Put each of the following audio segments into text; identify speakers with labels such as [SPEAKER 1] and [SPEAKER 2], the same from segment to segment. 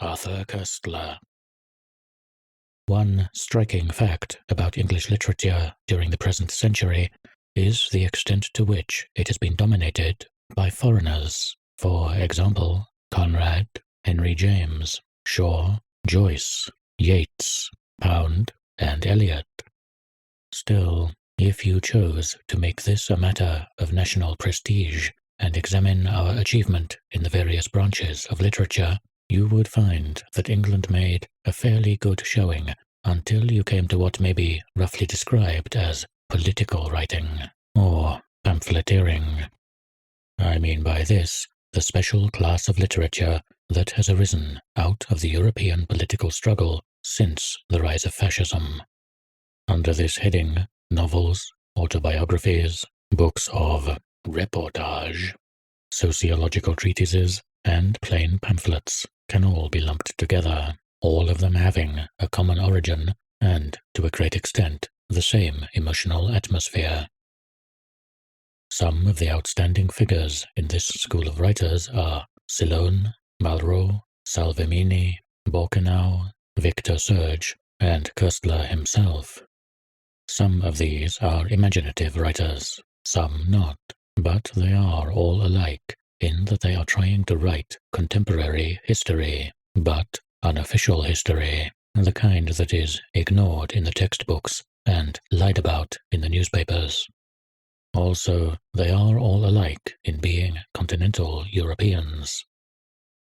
[SPEAKER 1] Arthur Koestler. One striking fact about English literature during the present century is the extent to which it has been dominated by foreigners. For example, Conrad, Henry James, Shaw, Joyce, Yeats, Pound, and Eliot. Still, if you chose to make this a matter of national prestige and examine our achievement in the various branches of literature, you would find that England made a fairly good showing until you came to what may be roughly described as political writing, or pamphleteering. I mean by this the special class of literature that has arisen out of the European political struggle since the rise of fascism. Under this heading, novels, autobiographies, books of reportage, sociological treatises, and plain pamphlets can all be lumped together, all of them having a common origin and, to a great extent, the same emotional atmosphere. Some of the outstanding figures in this school of writers are Silone, Malraux, Salvemini, Borkenau, Victor Serge, and Koestler himself. Some of these are imaginative writers, some not, but they are all alike in that they are trying to write contemporary history, but unofficial history, the kind that is ignored in the textbooks and lied about in the newspapers. Also, they are all alike in being continental Europeans.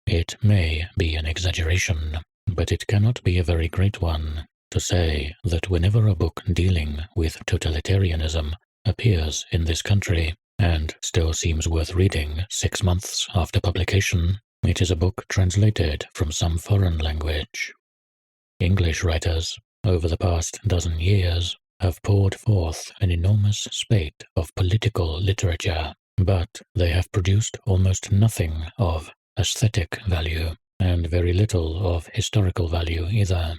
[SPEAKER 1] It may be an exaggeration, but it cannot be a very great one, to say that whenever a book dealing with totalitarianism appears in this country, and still seems worth reading 6 months after publication, it is a book translated from some foreign language. English writers, over the past dozen years, have poured forth an enormous spate of political literature, but they have produced almost nothing of aesthetic value, and very little of historical value either.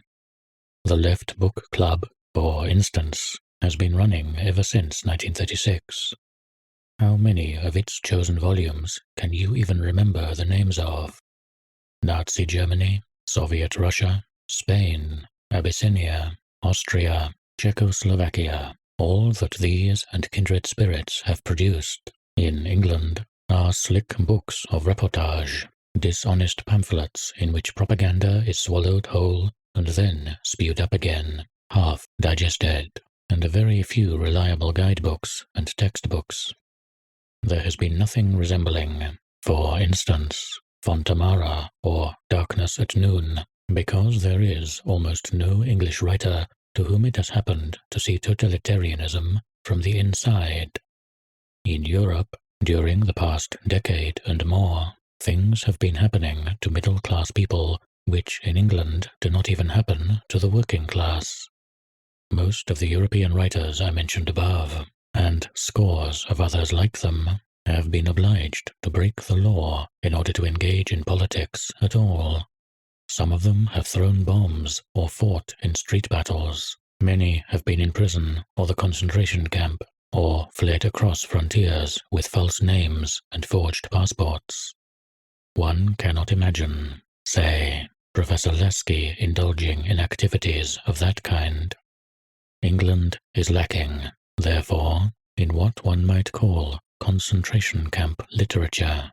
[SPEAKER 1] The Left Book Club, for instance, has been running ever since 1936. How many of its chosen volumes can you even remember the names of? Nazi Germany, Soviet Russia, Spain, Abyssinia, Austria, Czechoslovakia, all that these and kindred spirits have produced in England are slick books of reportage, dishonest pamphlets in which propaganda is swallowed whole and then spewed up again, half digested, and a very few reliable guidebooks and textbooks. There has been nothing resembling, for instance, Fontamara or Darkness at Noon, because there is almost no English writer to whom it has happened to see totalitarianism from the inside. In Europe, during the past decade and more, things have been happening to middle-class people which in England do not even happen to the working class. Most of the European writers I mentioned above, and scores of others like them, have been obliged to break the law in order to engage in politics at all. Some of them have thrown bombs or fought in street battles. Many have been in prison or the concentration camp, or fled across frontiers with false names and forged passports. One cannot imagine, say, Professor Lasky indulging in activities of that kind. England is lacking, therefore, in what one might call concentration camp literature.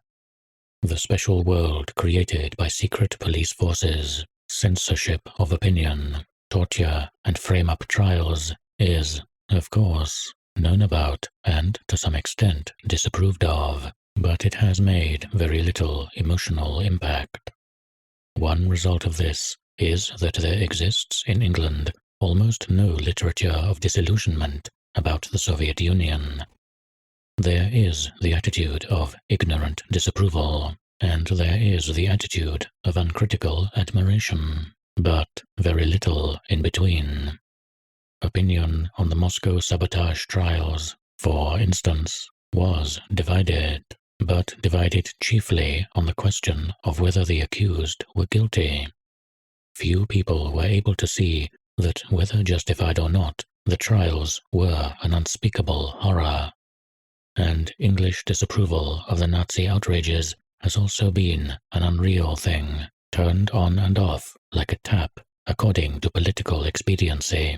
[SPEAKER 1] The special world created by secret police forces, censorship of opinion, torture, and frame-up trials is, of course, known about and, to some extent, disapproved of, but it has made very little emotional impact. One result of this is that there exists in England almost no literature of disillusionment about the Soviet Union. There is the attitude of ignorant disapproval, and there is the attitude of uncritical admiration, but very little in between. Opinion on the Moscow sabotage trials, for instance, was divided, but divided chiefly on the question of whether the accused were guilty. Few people were able to see that, whether justified or not, the trials were an unspeakable horror. And English disapproval of the Nazi outrages has also been an unreal thing, turned on and off like a tap according to political expediency.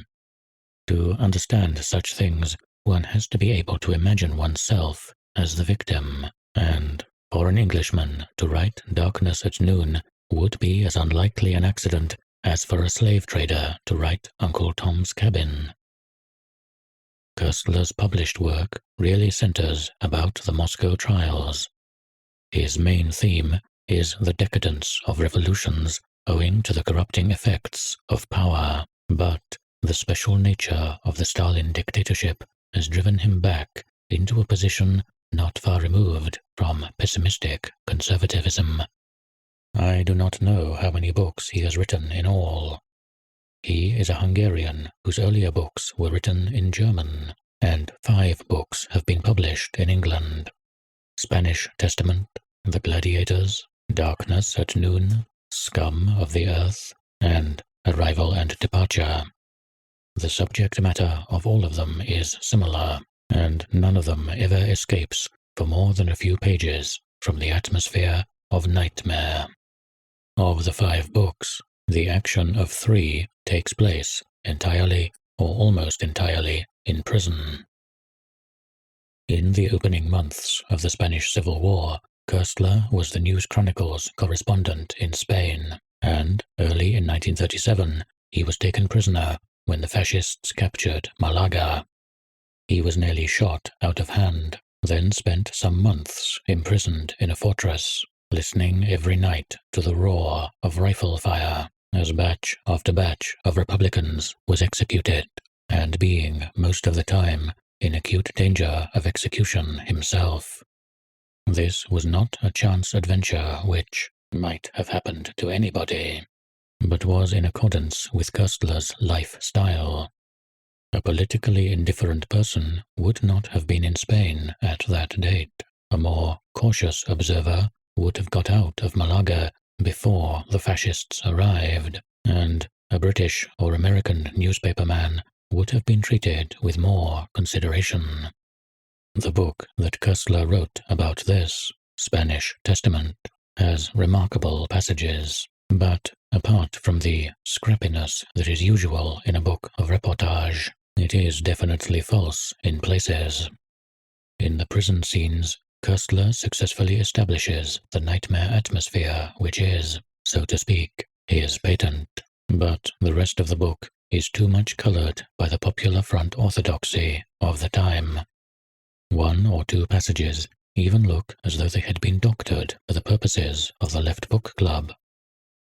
[SPEAKER 1] To understand such things, one has to be able to imagine oneself as the victim, and for an Englishman to write Darkness at Noon would be as unlikely an accident as for a slave trader to write Uncle Tom's Cabin. Koestler's published work really centers about the Moscow trials. His main theme is the decadence of revolutions owing to the corrupting effects of power, but the special nature of the Stalin dictatorship has driven him back into a position not far removed from pessimistic conservatism. I do not know how many books he has written in all. He is a Hungarian whose earlier books were written in German, and 5 books have been published in England: Spanish Testament, The Gladiators, Darkness at Noon, Scum of the Earth, and Arrival and Departure. The subject matter of all of them is similar, and none of them ever escapes for more than a few pages from the atmosphere of nightmare. Of the 5 books, the action of 3 takes place entirely or almost entirely in prison. In the opening months of the Spanish Civil War, Koestler was the News Chronicles correspondent in Spain, and early in 1937 he was taken prisoner when the fascists captured Malaga. He was nearly shot out of hand, then spent some months imprisoned in a fortress, listening every night to the roar of rifle fire as batch after batch of Republicans was executed, and being most of the time in acute danger of execution himself. This was not a chance adventure which might have happened to anybody, but was in accordance with Koestler's lifestyle. A politically indifferent person would not have been in Spain at that date. A more cautious observer would have got out of Malaga before the fascists arrived, and a British or American newspaperman would have been treated with more consideration. The book that Koestler wrote about this, Spanish Testament, has remarkable passages, but apart from the scrappiness that is usual in a book of reportage, it is definitely false in places. In the prison scenes, Koestler successfully establishes the nightmare atmosphere which is, so to speak, his patent, but the rest of the book is too much colored by the popular front orthodoxy of the time. 1 or 2 passages even look as though they had been doctored for the purposes of the Left Book Club.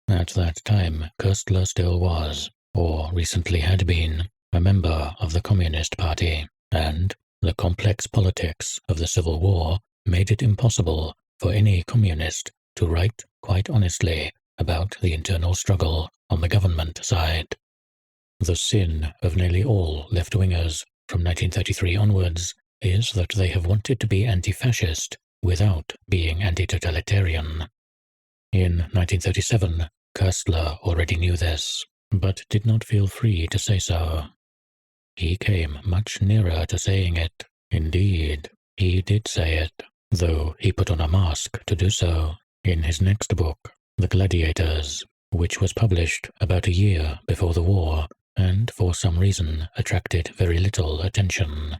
[SPEAKER 1] At that time, Koestler still was, or recently had been, a member of the Communist Party, and the complex politics of the Civil War made it impossible for any communist to write quite honestly about the internal struggle on the government side. The sin of nearly all left-wingers from 1933 onwards is that they have wanted to be anti-fascist without being anti-totalitarian. In 1937, Koestler already knew this, but did not feel free to say so. He came much nearer to saying it. Indeed, he did say it, though he put on a mask to do so, in his next book, The Gladiators, which was published about a year before the war, and for some reason attracted very little attention.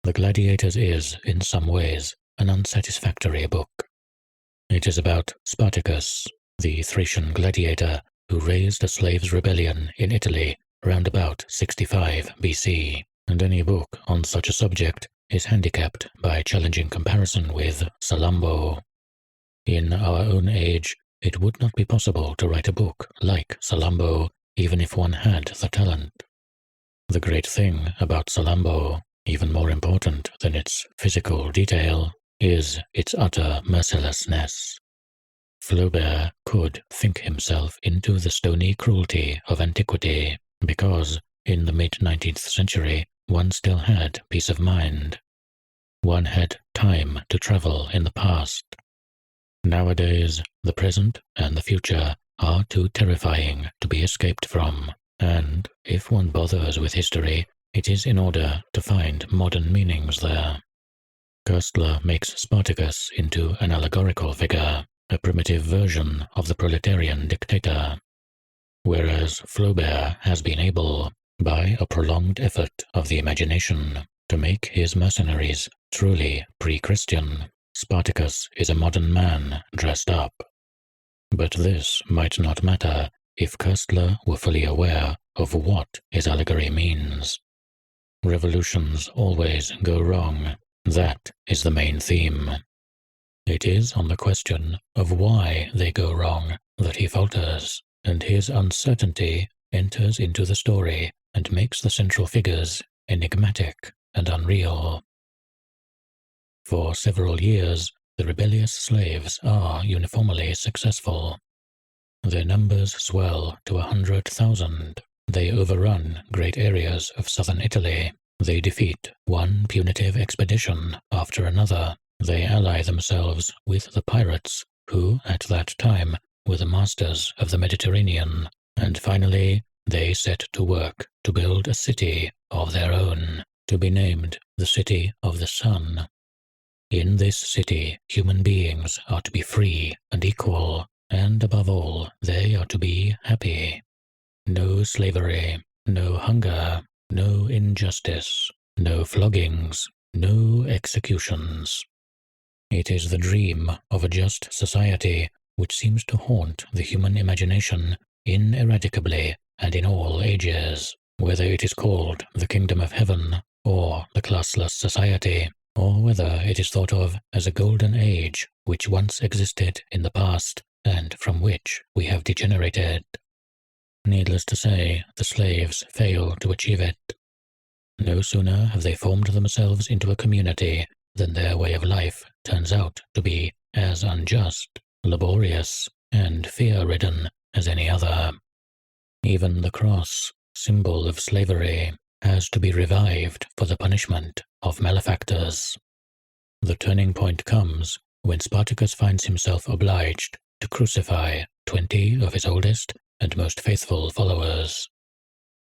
[SPEAKER 1] The Gladiators is, in some ways, an unsatisfactory book. It is about Spartacus, the Thracian gladiator who raised a slaves' rebellion in Italy round about 65 BC, and any book on such a subject is handicapped by challenging comparison with Salammbô. In our own age, it would not be possible to write a book like Salammbô, even if one had the talent. The great thing about Salammbô, even more important than its physical detail, is its utter mercilessness. Flaubert could think himself into the stony cruelty of antiquity, because, in the mid-19th century, one still had peace of mind. One had time to travel in the past. Nowadays, the present and the future are too terrifying to be escaped from, and if one bothers with history, it is in order to find modern meanings there. Koestler makes Spartacus into an allegorical figure, a primitive version of the proletarian dictator, whereas Flaubert has been able, by a prolonged effort of the imagination, to make his mercenaries truly pre-Christian. Spartacus is a modern man dressed up. But this might not matter if Koestler were fully aware of what his allegory means. Revolutions always go wrong. That is the main theme. It is on the question of why they go wrong that he falters, and his uncertainty enters into the story and makes the central figures enigmatic and unreal. For several years, the rebellious slaves are uniformly successful. Their numbers swell to 100,000. They overrun great areas of southern Italy. They defeat one punitive expedition after another. They ally themselves with the pirates, who, at that time, were the masters of the Mediterranean, and finally, they set to work to build a city of their own, to be named the City of the Sun. In this city, human beings are to be free and equal, and above all, they are to be happy. No slavery, no hunger, no injustice, no floggings, no executions. It is the dream of a just society which seems to haunt the human imagination ineradicably and in all ages, whether it is called the kingdom of heaven or the classless society, or whether it is thought of as a golden age which once existed in the past and from which we have degenerated. Needless to say, the slaves fail to achieve it. No sooner have they formed themselves into a community than their way of life turns out to be as unjust, laborious, and fear-ridden as any other. Even the cross, symbol of slavery, has to be revived for the punishment of malefactors. The turning point comes when Spartacus finds himself obliged to crucify 20 of his oldest and most faithful followers.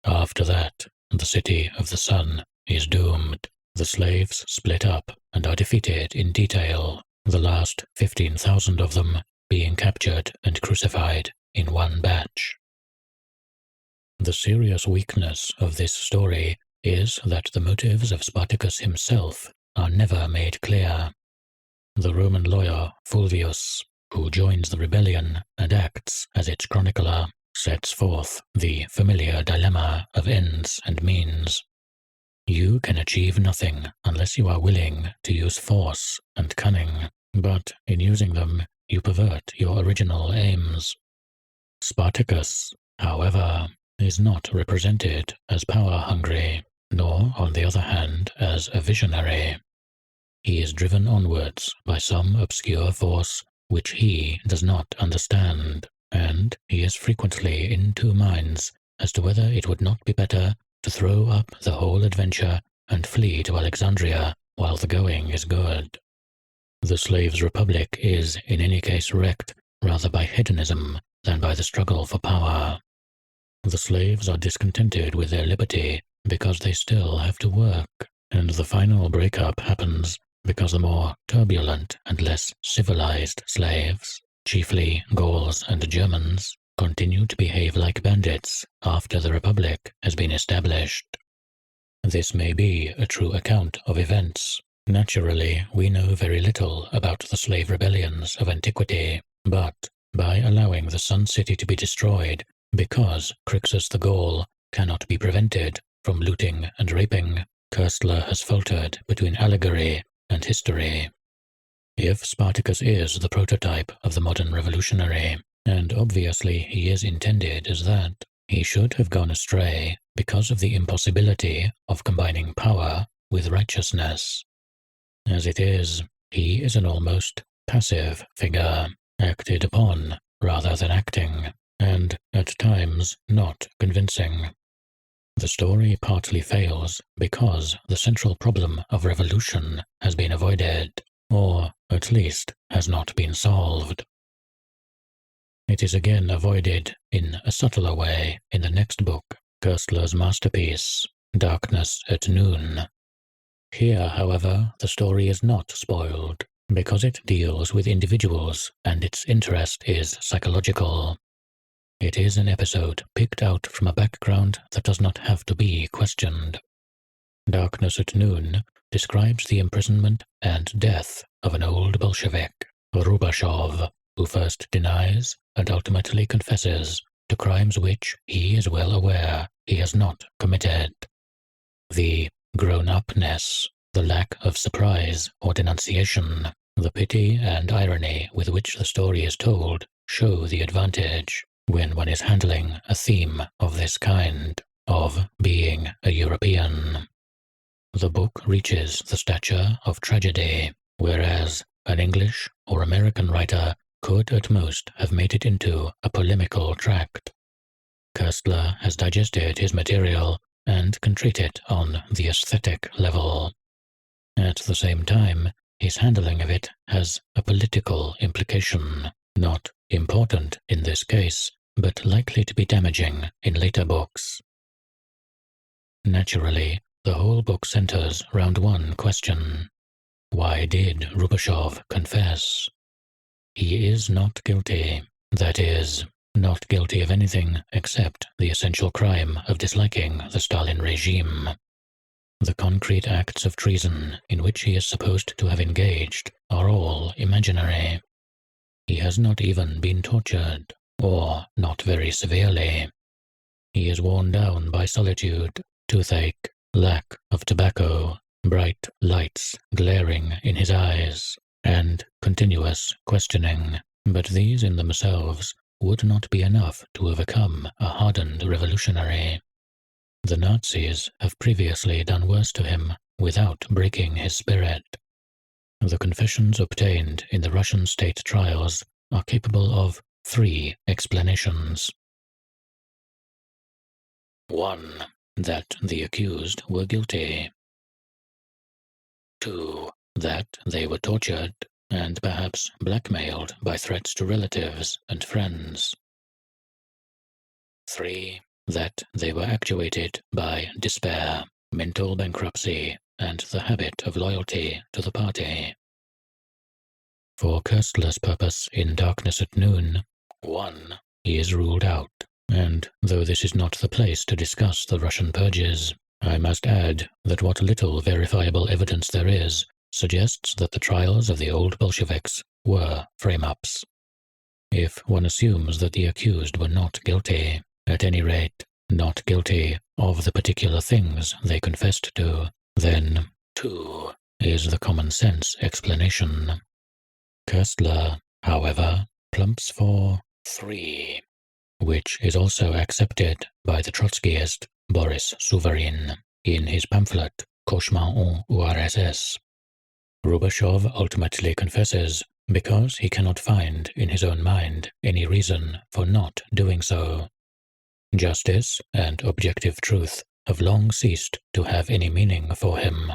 [SPEAKER 1] After that, the City of the Sun is doomed. The slaves split up and are defeated in detail, the last 15,000 of them being captured and crucified in one batch. The serious weakness of this story is that the motives of Spartacus himself are never made clear. The Roman lawyer Fulvius, who joins the rebellion and acts as its chronicler, sets forth the familiar dilemma of ends and means. You can achieve nothing unless you are willing to use force and cunning, but in using them, you pervert your original aims. Spartacus, however, is not represented as power-hungry, nor, on the other hand, as a visionary. He is driven onwards by some obscure force which he does not understand, and he is frequently in two minds as to whether it would not be better to throw up the whole adventure and flee to Alexandria while the going is good. The slaves' republic is, in any case, wrecked rather by hedonism than by the struggle for power. The slaves are discontented with their liberty because they still have to work, and the final breakup happens because the more turbulent and less civilized slaves, chiefly Gauls and Germans, continue to behave like bandits after the Republic has been established. This may be a true account of events. Naturally, we know very little about the slave rebellions of antiquity, but by allowing the Sun City to be destroyed because Crixus the Gaul cannot be prevented from looting and raping, Koestler has faltered between allegory and history. If Spartacus is the prototype of the modern revolutionary, and obviously he is intended as that, he should have gone astray because of the impossibility of combining power with righteousness. As it is, he is an almost passive figure, acted upon rather than acting, and at times not convincing. The story partly fails because the central problem of revolution has been avoided, or at least has not been solved. It is again avoided in a subtler way in the next book, Koestler's masterpiece, Darkness at Noon. Here, however, the story is not spoiled, because it deals with individuals and its interest is psychological. It is an episode picked out from a background that does not have to be questioned. Darkness at Noon describes the imprisonment and death of an old Bolshevik, Rubeshov, who first denies and ultimately confesses to crimes which he is well aware he has not committed. The grown-upness, the lack of surprise or denunciation, the pity and irony with which the story is told show the advantage when one is handling a theme of this kind, of being a European. The book reaches the stature of tragedy, whereas an English or American writer could at most have made it into a polemical tract. Koestler has digested his material and can treat it on the aesthetic level. At the same time, his handling of it has a political implication, not important in this case, but likely to be damaging in later books. Naturally, the whole book centers round one question. Why did Rubeshov confess? He is not guilty, that is, not guilty of anything except the essential crime of disliking the Stalin regime. The concrete acts of treason in which he is supposed to have engaged are all imaginary. He has not even been tortured, or not very severely. He is worn down by solitude, toothache, lack of tobacco, bright lights glaring in his eyes, and continuous questioning, but these in themselves would not be enough to overcome a hardened revolutionary. The Nazis have previously done worse to him without breaking his spirit. The confessions obtained in the Russian state trials are capable of 3 explanations. 1. That the accused were guilty. 2. That they were tortured and perhaps blackmailed by threats to relatives and friends. 3. That they were actuated by despair, mental bankruptcy, and the habit of loyalty to the party. For Koestler's purpose in Darkness at Noon, 1. He is ruled out, and though this is not the place to discuss the Russian purges, I must add that what little verifiable evidence there is suggests that the trials of the old Bolsheviks were frame-ups. If one assumes that the accused were not guilty, at any rate, not guilty of the particular things they confessed to, then 2 is the common-sense explanation. Koestler, however, plumps for 3, which is also accepted by the Trotskyist Boris Suvarin in his pamphlet Cauchemar en URSS. Rubeshov ultimately confesses because he cannot find in his own mind any reason for not doing so. Justice and objective truth have long ceased to have any meaning for him.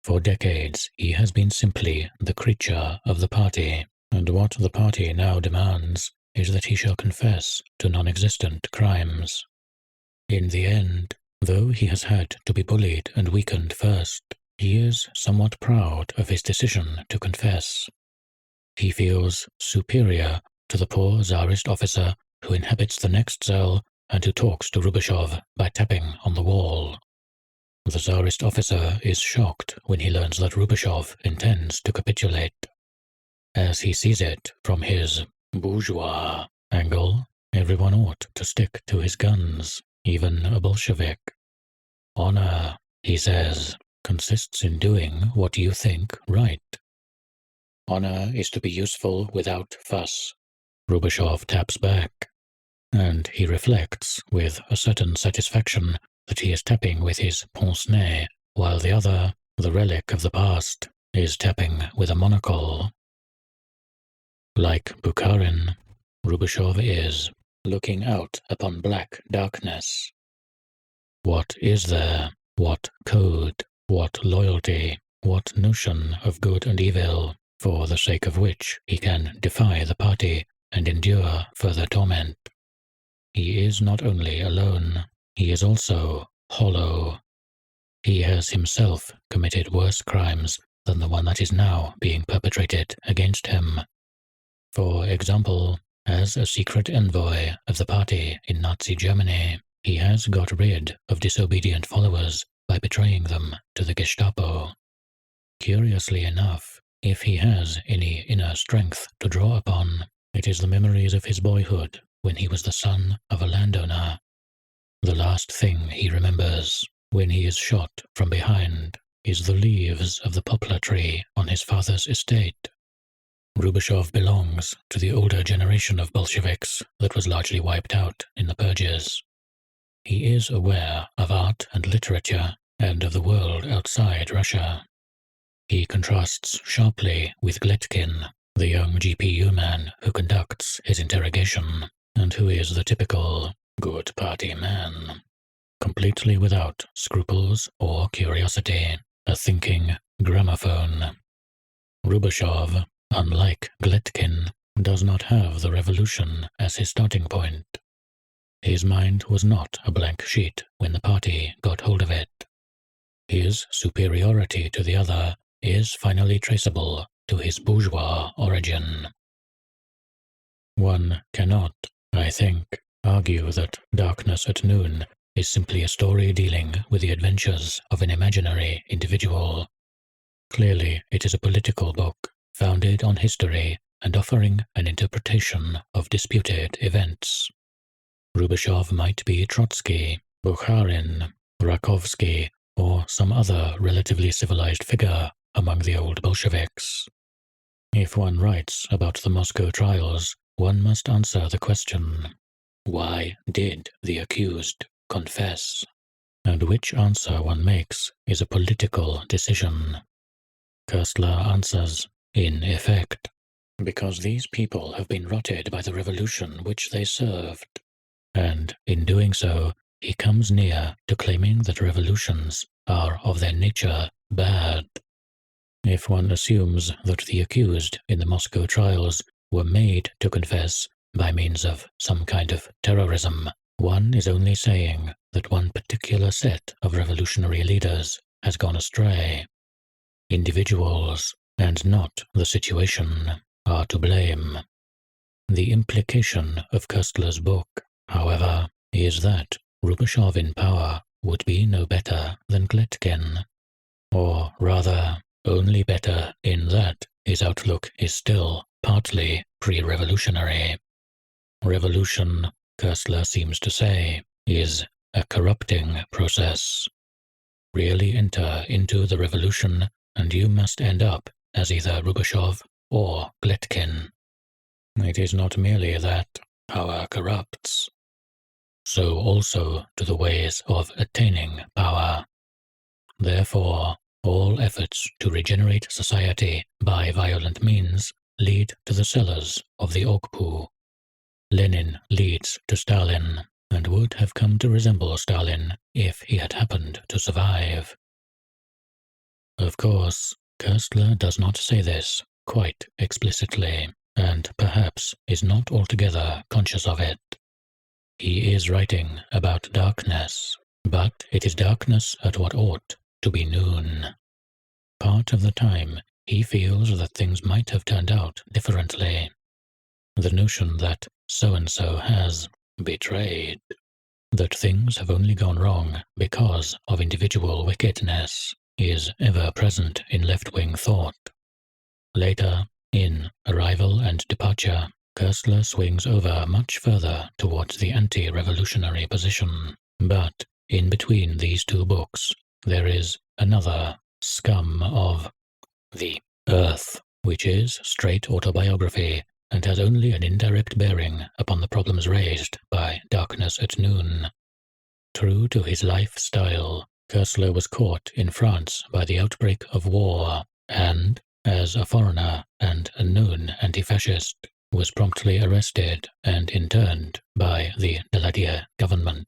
[SPEAKER 1] For decades he has been simply the creature of the party, and what the party now demands is that he shall confess to non-existent crimes. In the end, though he has had to be bullied and weakened first, he is somewhat proud of his decision to confess. He feels superior to the poor Tsarist officer who inhabits the next cell and who talks to Rubeshov by tapping on the wall. The Tsarist officer is shocked when he learns that Rubeshov intends to capitulate. As he sees it from his bourgeois angle, everyone ought to stick to his guns, even a Bolshevik. Honor, he says, consists in doing what you think right. Honor is to be useful without fuss. Rubeshov taps back, and he reflects with a certain satisfaction that he is tapping with his pince-nez, while the other, the relic of the past, is tapping with a monocle. Like Bukharin, Rubeshov is looking out upon black darkness. What is there? What code? What loyalty? What notion of good and evil, for the sake of which he can defy the party and endure further torment? He is not only alone, he is also hollow. He has himself committed worse crimes than the one that is now being perpetrated against him. For example, as a secret envoy of the party in Nazi Germany, he has got rid of disobedient followers by betraying them to the Gestapo. Curiously enough, if he has any inner strength to draw upon, it is the memories of his boyhood when he was the son of a landowner. The last thing he remembers, when he is shot from behind, is the leaves of the poplar tree on his father's estate. Rubeshov belongs to the older generation of Bolsheviks that was largely wiped out in the purges. He is aware of art and literature and of the world outside Russia. He contrasts sharply with Gletkin, the young GPU man who conducts his interrogation, and who is the typical good party man, completely without scruples or curiosity, a thinking gramophone. Rubeshov, unlike Gletkin, does not have the revolution as his starting point. His mind was not a blank sheet when the party got hold of it. His superiority to the other is finally traceable to his bourgeois origin. One cannot, I think, argue that Darkness at Noon is simply a story dealing with the adventures of an imaginary individual. Clearly, it is a political book, founded on history and offering an interpretation of disputed events. Rubeshov might be Trotsky, Bukharin, Rakovsky, or some other relatively civilized figure among the old Bolsheviks. If one writes about the Moscow trials, one must answer the question, why did the accused confess? And which answer one makes is a political decision. Koestler answers, in effect, because these people have been rotted by the revolution which they served. And in doing so, he comes near to claiming that revolutions are of their nature bad. If one assumes that the accused in the Moscow trials were made to confess by means of some kind of terrorism, one is only saying that one particular set of revolutionary leaders has gone astray. Individuals, and not the situation, are to blame. The implication of Koestler's book, however, is that Rubeshov in power would be no better than Gletkin, or rather, only better in that his outlook is still partly pre-revolutionary. Revolution, Koestler seems to say, is a corrupting process. Really enter into the revolution and you must end up as either Rubeshov or Gletkin. It is not merely that power corrupts. So also do the ways of attaining power. Therefore, all efforts to regenerate society by violent means lead to the cellars of the Okpu. Lenin leads to Stalin, and would have come to resemble Stalin if he had happened to survive. Of course, Koestler does not say this quite explicitly, and perhaps is not altogether conscious of it. He is writing about darkness, but it is darkness at what ought to be noon. Part of the time, he feels that things might have turned out differently. The notion that so-and-so has betrayed, that things have only gone wrong because of individual wickedness, is ever present in left-wing thought. Later, in Arrival and Departure, Koestler swings over much further towards the anti-revolutionary position, but in between these two books, there is another scum of the Earth, which is straight autobiography and has only an indirect bearing upon the problems raised by Darkness at Noon. True to his lifestyle, Koestler was caught in France by the outbreak of war, and, as a foreigner and a known anti-fascist, was promptly arrested and interned by the Daladier government.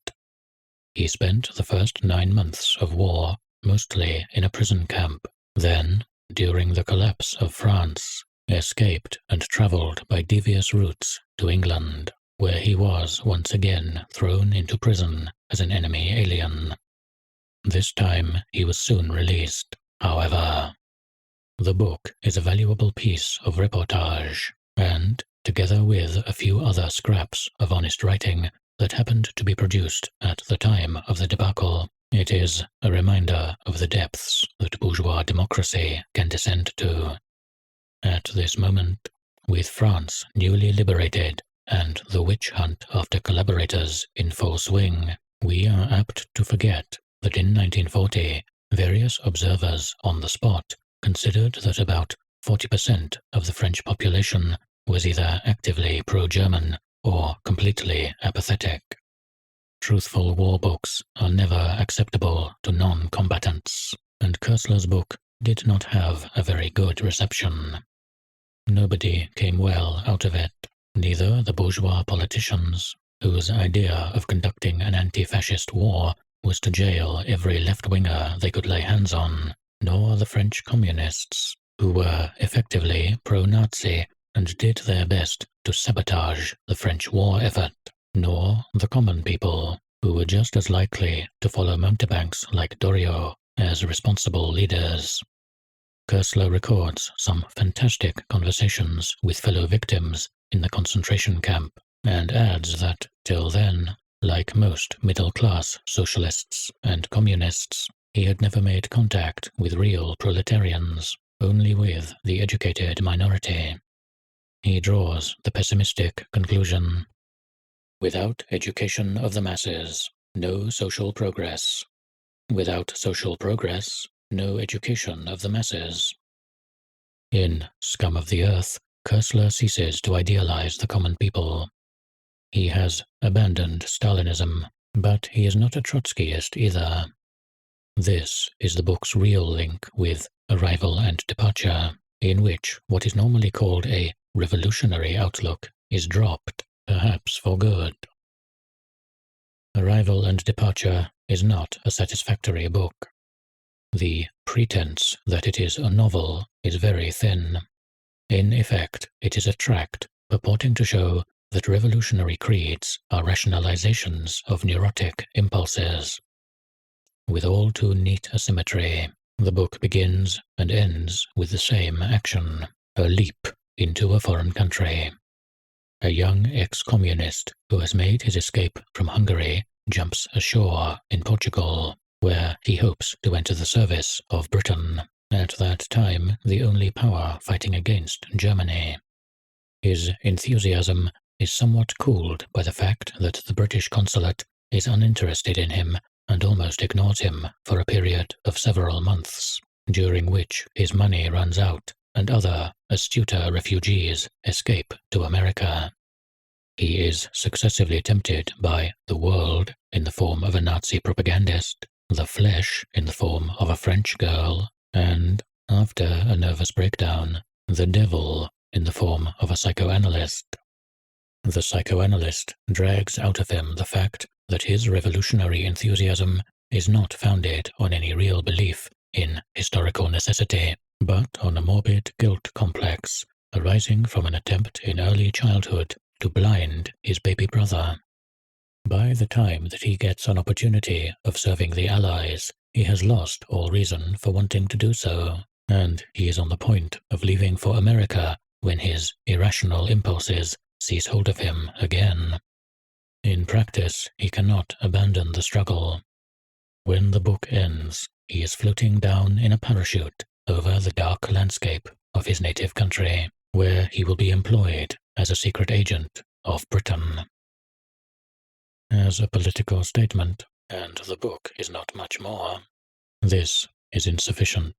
[SPEAKER 1] He spent the first 9 months of war mostly in a prison camp, then, during the collapse of France, escaped and travelled by devious routes to England, where he was once again thrown into prison as an enemy alien. This time he was soon released, however. The book is a valuable piece of reportage, and, together with a few other scraps of honest writing that happened to be produced at the time of the debacle, it is a reminder of the depths that bourgeois democracy can descend to. At this moment, with France newly liberated and the witch hunt after collaborators in full swing, we are apt to forget that in 1940, various observers on the spot considered that about 40% of the French population was either actively pro-German or completely apathetic. Truthful war books are never acceptable to non-combatants, and Koestler's book did not have a very good reception. Nobody came well out of it, neither the bourgeois politicians, whose idea of conducting an anti-fascist war was to jail every left-winger they could lay hands on, nor the French communists, who were effectively pro-Nazi and did their best to sabotage the French war effort, nor the common people, who were just as likely to follow mountebanks like Doriot as responsible leaders. Koestler records some fantastic conversations with fellow victims in the concentration camp, and adds that, till then, like most middle-class socialists and communists, he had never made contact with real proletarians, only with the educated minority. He draws the pessimistic conclusion: without education of the masses, no social progress. Without social progress, no education of the masses. In Scum of the Earth, Koestler ceases to idealize the common people. He has abandoned Stalinism, but he is not a Trotskyist either. This is the book's real link with Arrival and Departure, in which what is normally called a revolutionary outlook is dropped, perhaps for good. Arrival and Departure is not a satisfactory book. The pretense that it is a novel is very thin. In effect, it is a tract purporting to show that revolutionary creeds are rationalizations of neurotic impulses. With all too neat a symmetry, the book begins and ends with the same action, a leap into a foreign country. A young ex-communist who has made his escape from Hungary jumps ashore in Portugal, where he hopes to enter the service of Britain, at that time the only power fighting against Germany. His enthusiasm is somewhat cooled by the fact that the British consulate is uninterested in him and almost ignores him for a period of several months, during which his money runs out and other astuter refugees escape to America. He is successively tempted by the world in the form of a Nazi propagandist, the flesh in the form of a French girl, and, after a nervous breakdown, the devil in the form of a psychoanalyst. The psychoanalyst drags out of him the fact that his revolutionary enthusiasm is not founded on any real belief in historical necessity, but on a morbid guilt complex arising from an attempt in early childhood to blind his baby brother. By the time that he gets an opportunity of serving the Allies, he has lost all reason for wanting to do so, and he is on the point of leaving for America when his irrational impulses seize hold of him again. In practice, he cannot abandon the struggle. When the book ends, he is floating down in a parachute over the dark landscape of his native country, where he will be employed as a secret agent of Britain. As a political statement, and the book is not much more, this is insufficient.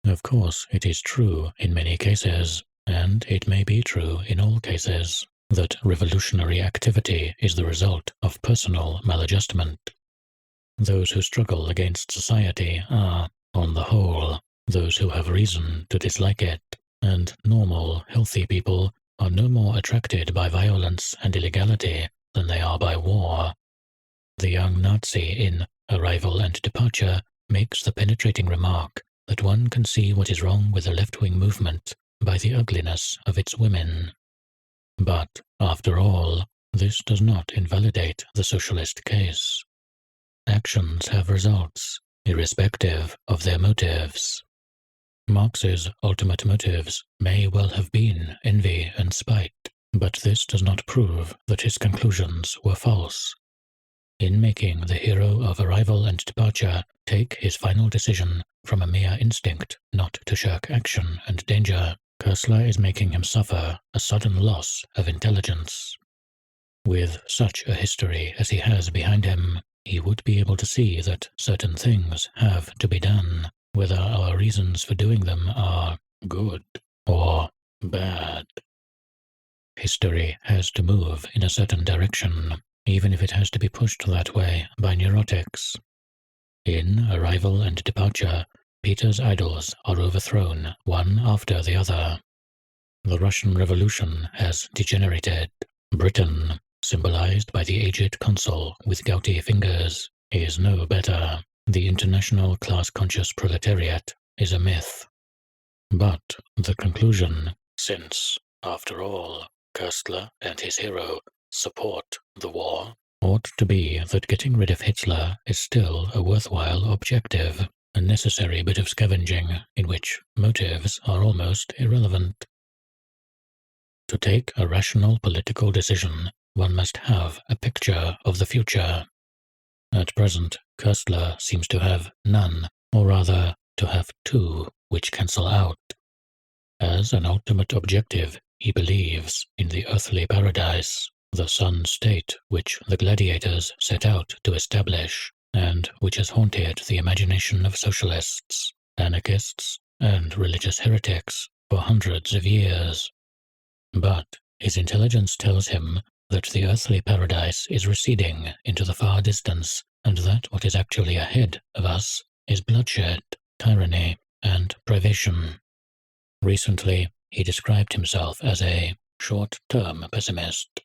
[SPEAKER 1] Of course, it is true in many cases, and it may be true in all cases, that revolutionary activity is the result of personal maladjustment. Those who struggle against society are, on the whole, those who have reason to dislike it, and normal, healthy people are no more attracted by violence and illegality than they are by war. The young Nazi in Arrival and Departure makes the penetrating remark that one can see what is wrong with the left-wing movement by the ugliness of its women. But, after all, this does not invalidate the socialist case. Actions have results, irrespective of their motives. Marx's ultimate motives may well have been envy and spite, but this does not prove that his conclusions were false. In making the hero of Arrival and Departure take his final decision from a mere instinct not to shirk action and danger, Koestler is making him suffer a sudden loss of intelligence. With such a history as he has behind him, he would be able to see that certain things have to be done, whether our reasons for doing them are good or bad. History has to move in a certain direction, even if it has to be pushed that way by neurotics. In Arrival and Departure, Peter's idols are overthrown one after the other. The Russian Revolution has degenerated. Britain, symbolized by the aged consul with gouty fingers, is no better. The international class-conscious proletariat is a myth. But the conclusion, since, after all, Koestler and his hero support the war, ought to be that getting rid of Hitler is still a worthwhile objective, a necessary bit of scavenging in which motives are almost irrelevant. To take a rational political decision, one must have a picture of the future. At present, Koestler seems to have none, or rather, to have two, which cancel out. As an ultimate objective, he believes in the earthly paradise, the sun state which the gladiators set out to establish, and which has haunted the imagination of socialists, anarchists, and religious heretics for hundreds of years. But his intelligence tells him that the earthly paradise is receding into the far distance, and that what is actually ahead of us is bloodshed, tyranny, and privation. Recently, he described himself as a short-term pessimist.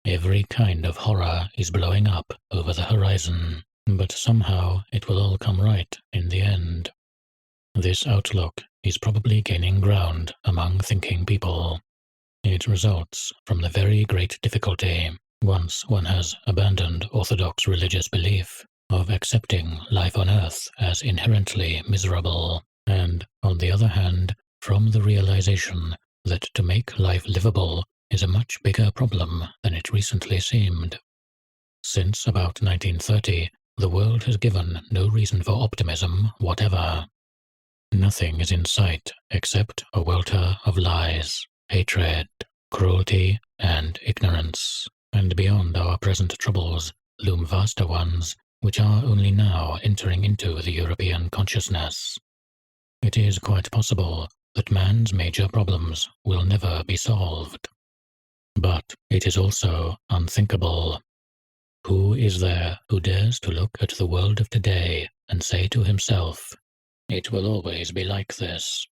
[SPEAKER 1] Every kind of horror is blowing up over the horizon, but somehow it will all come right in the end. This outlook is probably gaining ground among thinking people. It results from the very great difficulty, once one has abandoned orthodox religious belief, of accepting life on Earth as inherently miserable, and, on the other hand, from the realization that to make life livable is a much bigger problem than it recently seemed. Since about 1930, the world has given no reason for optimism whatever. Nothing is in sight except a welter of lies, hatred, cruelty, and ignorance, and beyond our present troubles loom vaster ones which are only now entering into the European consciousness. It is quite possible that man's major problems will never be solved. But it is also unthinkable. Who is there who dares to look at the world of today and say to himself, "It will always be like this.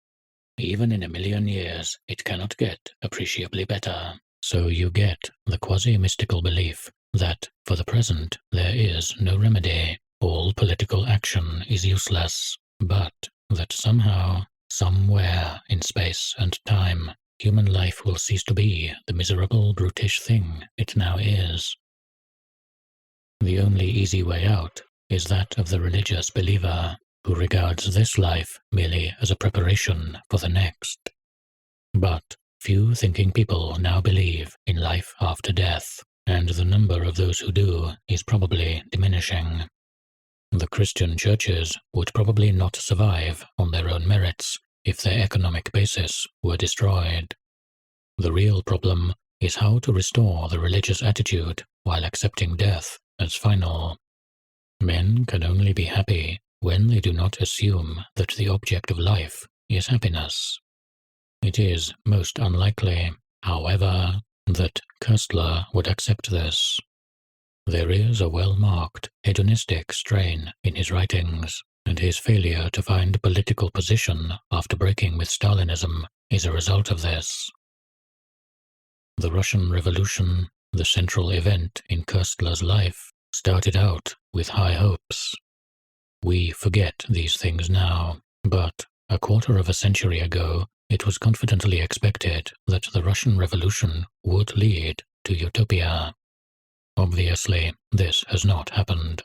[SPEAKER 1] Even in 1,000,000 years, it cannot get appreciably better." So you get the quasi-mystical belief that, for the present, there is no remedy, all political action is useless, but that somehow, somewhere in space and time, human life will cease to be the miserable, brutish thing it now is. The only easy way out is that of the religious believer, who regards this life merely as a preparation for the next. But few thinking people now believe in life after death, and the number of those who do is probably diminishing. The Christian churches would probably not survive on their own merits if their economic basis were destroyed. The real problem is how to restore the religious attitude while accepting death as final. Men can only be happy when they do not assume that the object of life is happiness. It is most unlikely, however, that Koestler would accept this. There is a well-marked hedonistic strain in his writings, and his failure to find political position after breaking with Stalinism is a result of this. The Russian Revolution, the central event in Koestler's life, started out with high hopes. We forget these things now, but a quarter of a century ago, it was confidently expected that the Russian Revolution would lead to utopia. Obviously, this has not happened.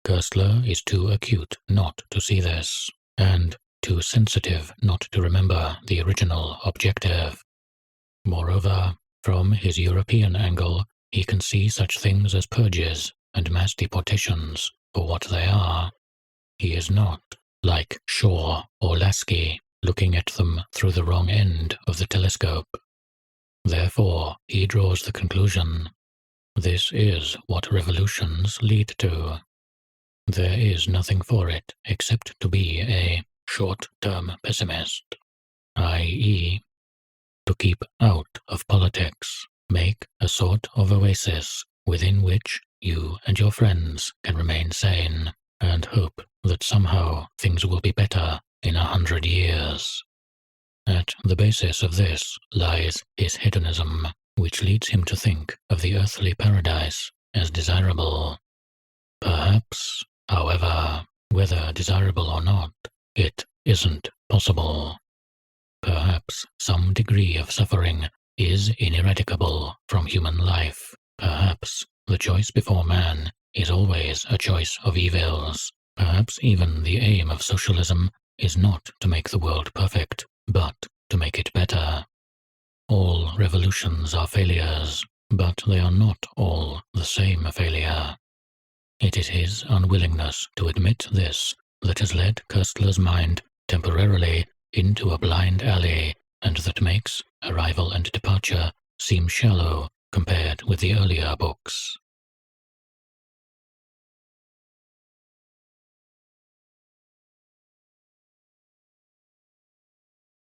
[SPEAKER 1] Koestler is too acute not to see this, and too sensitive not to remember the original objective. Moreover, from his European angle, he can see such things as purges and mass deportations for what they are. He is not, like Shaw or Lasky, looking at them through the wrong end of the telescope. Therefore, he draws the conclusion: this is what revolutions lead to. There is nothing for it except to be a short-term pessimist, i.e., to keep out of politics, make a sort of oasis within which you and your friends can remain sane, and hope that somehow things will be better in 100 years. At the basis of this lies his hedonism, which leads him to think of the earthly paradise as desirable. Perhaps, however, whether desirable or not, it isn't possible. Perhaps some degree of suffering is ineradicable from human life. Perhaps the choice before man is always a choice of evils. Perhaps even the aim of socialism is not to make the world perfect, but to make it better. All revolutions are failures, but they are not all the same failure. It is his unwillingness to admit this that has led Koestler's mind temporarily into a blind alley, and that makes Arrival and Departure seem shallow compared with the earlier books.